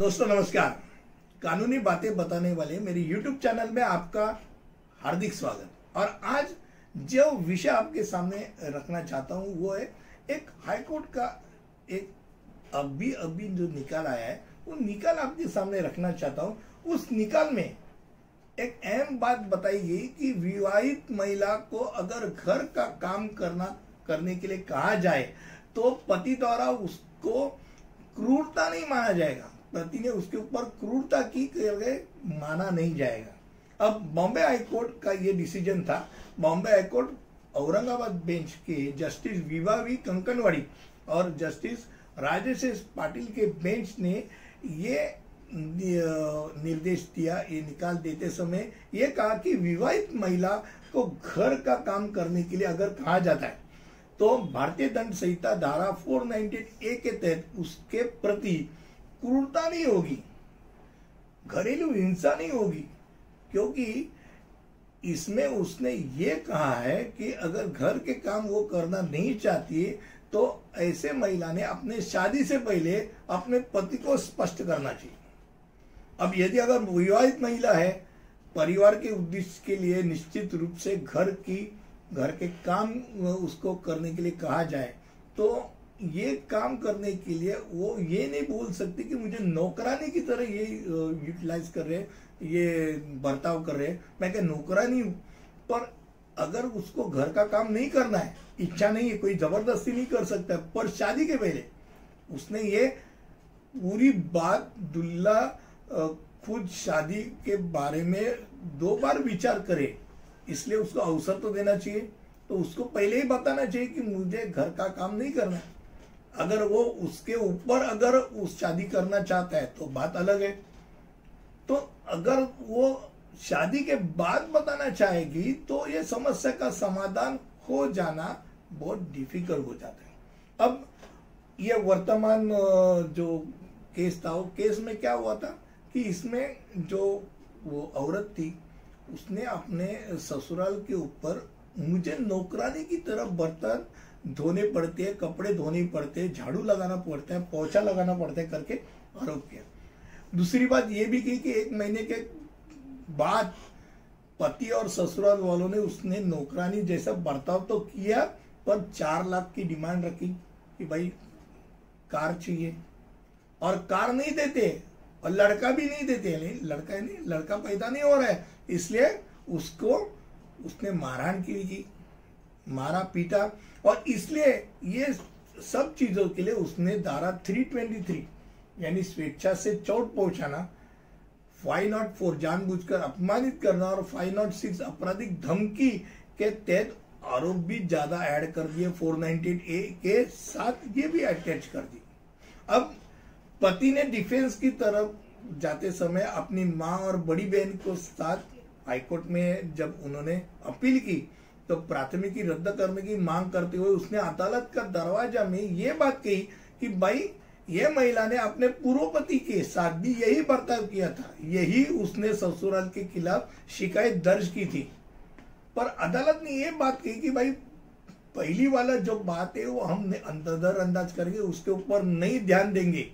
दोस्तों नमस्कार। कानूनी बातें बताने वाले मेरे YouTube चैनल में आपका हार्दिक स्वागत। और आज जो विषय आपके सामने रखना चाहता हूं वो है एक हाईकोर्ट का एक अभी जो निकाल आया है, वो निकाल आपके सामने रखना चाहता हूं। उस निकाल में एक अहम बात बताई गई कि विवाहित महिला को अगर घर का काम करने के लिए कहा जाए तो पति द्वारा उसको क्रूरता नहीं माना जाएगा, पति ने उसके ऊपर क्रूरता की करके माना नहीं जाएगा। अब बॉम्बे हाईकोर्ट का ये डिसीजन था। बॉम्बे हाईकोर्ट औरंगाबाद बेंच के जस्टिस विभा वी कंकणवाड़ी और जस्टिस राजेश पाटिल के बेंच ने ये निर्देश दिया। ये निकाल देते समय ये कहा कि विवाहित महिला को घर का काम करने के लिए अगर कहा जाता है तो भारतीय दंड संहिता धारा 498A के तहत उसके प्रति क्रूरता नहीं होगी, घरेलू हिंसा नहीं होगी, क्योंकि इसमें उसने ये कहा है कि अगर घर के काम वो करना नहीं चाहती तो ऐसे महिला ने अपने शादी से पहले अपने पति को स्पष्ट करना चाहिए। अब यदि अगर विवाहित महिला है, परिवार के उद्देश्य के लिए निश्चित रूप से घर के काम उसको करने के लिए कहा जाए तो ये काम करने के लिए वो ये नहीं बोल सकती कि मुझे नौकरानी की तरह ये यूटिलाइज कर रहे, ये बर्ताव कर रहे। मैं क्या नौकरानी हूं? पर अगर उसको घर का काम नहीं करना है, इच्छा नहीं है, कोई जबरदस्ती नहीं कर सकता, पर शादी के पहले उसने ये पूरी बात दुल्ला खुद शादी के बारे में 2 बार विचार करे, इसलिए उसको अवसर तो देना चाहिए। तो उसको पहले ही बताना चाहिए कि मुझे घर का काम नहीं करना है। अगर वो उसके ऊपर अगर उस शादी करना चाहता है तो बात अलग है। तो अगर वो शादी के बाद बताना चाहेगी तो ये समस्या का समाधान हो जाना बहुत डिफिकल्ट हो जाता है। अब ये वर्तमान जो केस था, वो केस में क्या हुआ था कि इसमें जो वो औरत थी उसने अपने ससुराल के ऊपर मुझे नौकरानी की तरह बर्तन धोने पड़ते हैं, कपड़े धोने पड़ते हैं, झाड़ू लगाना पड़ता है, पोछा लगाना पड़ता है करके आरोप किया। दूसरी बात ये भी की कि 1 महीने के बाद पति और ससुराल वालों ने उसने नौकरानी जैसा बर्ताव तो किया, पर 4 लाख की डिमांड रखी कि भाई कार चाहिए, और कार नहीं देते और लड़का भी नहीं देते। लड़का पैदा नहीं हो रहा है, इसलिए उसने मारहाण की, मारा पीटा, और इसलिए ये सब चीजों के लिए उसने धारा 323 यानी स्वेच्छा से चोट पहुंचाना, 504 जानबूझकर अपमानित करना और 506 आपराधिक धमकी के तहत आरोप भी ज्यादा ऐड कर दिए, 498A के साथ ये भी अटैच कर दी। अब पति ने डिफेंस की तरफ जाते समय अपनी मां और बड़ी बहन को साथ हाईकोर्ट में जब उन्होंने अपील की तो प्राथमिकी रद्द करने की मांग करते हुए उसने अदालत का दरवाजा में ये बात कही कि भाई ये महिला ने अपने पूर्व पति के साथ भी यही बर्ताव किया था, यही उसने ससुराल के खिलाफ शिकायत दर्ज की थी। पर अदालत ने ये बात कही कि भाई पहली वाला जो बात है वो हम नजरअंदाज करेंगे, उसके ऊपर नहीं ध्यान देंगे,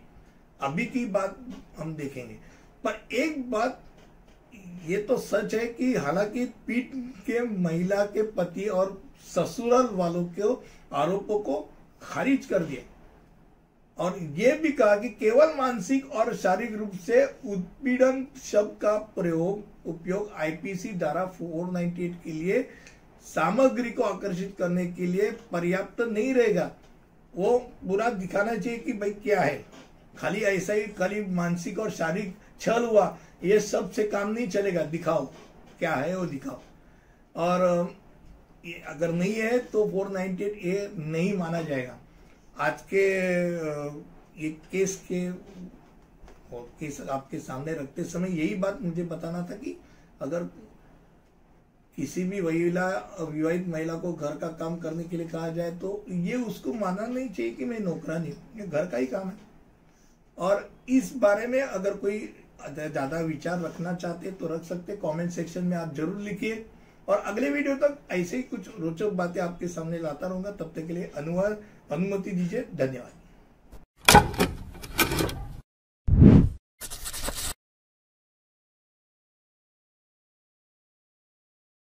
अभी की बात हम देखेंगे। पर एक बात ये तो सच है कि हालांकि पीठ के महिला के पति और ससुराल वालों के आरोपों को खारिज कर दिया, और ये भी कहा कि केवल मानसिक और शारीरिक रूप से उत्पीड़न शब्द का उपयोग आईपीसी धारा 498 के लिए सामग्री को आकर्षित करने के लिए पर्याप्त नहीं रहेगा। वो पूरा दिखाना चाहिए कि भाई क्या है, खाली ऐसा ही खाली मानसिक और शारीरिक छल हुआ, ये सब से काम नहीं चलेगा, दिखाओ क्या है वो दिखाओ। और अगर नहीं है तो 498A नहीं माना जाएगा। आज के ये केस आपके सामने रखते समय यही बात मुझे बताना था कि अगर किसी भी विवाहित महिला को घर का काम करने के लिए कहा जाए तो ये उसको मानना नहीं चाहिए कि मैं नौकरानी हूं, ये घर का ही काम है। और इस बारे में अगर कोई ज्यादा विचार रखना चाहते तो रख सकते, कमेंट सेक्शन में आप जरूर लिखिए। और अगले वीडियो तक ऐसे ही कुछ रोचक बातें आपके सामने लाता रहूंगा। तब तक के लिए अनुमति दीजिए। धन्यवाद।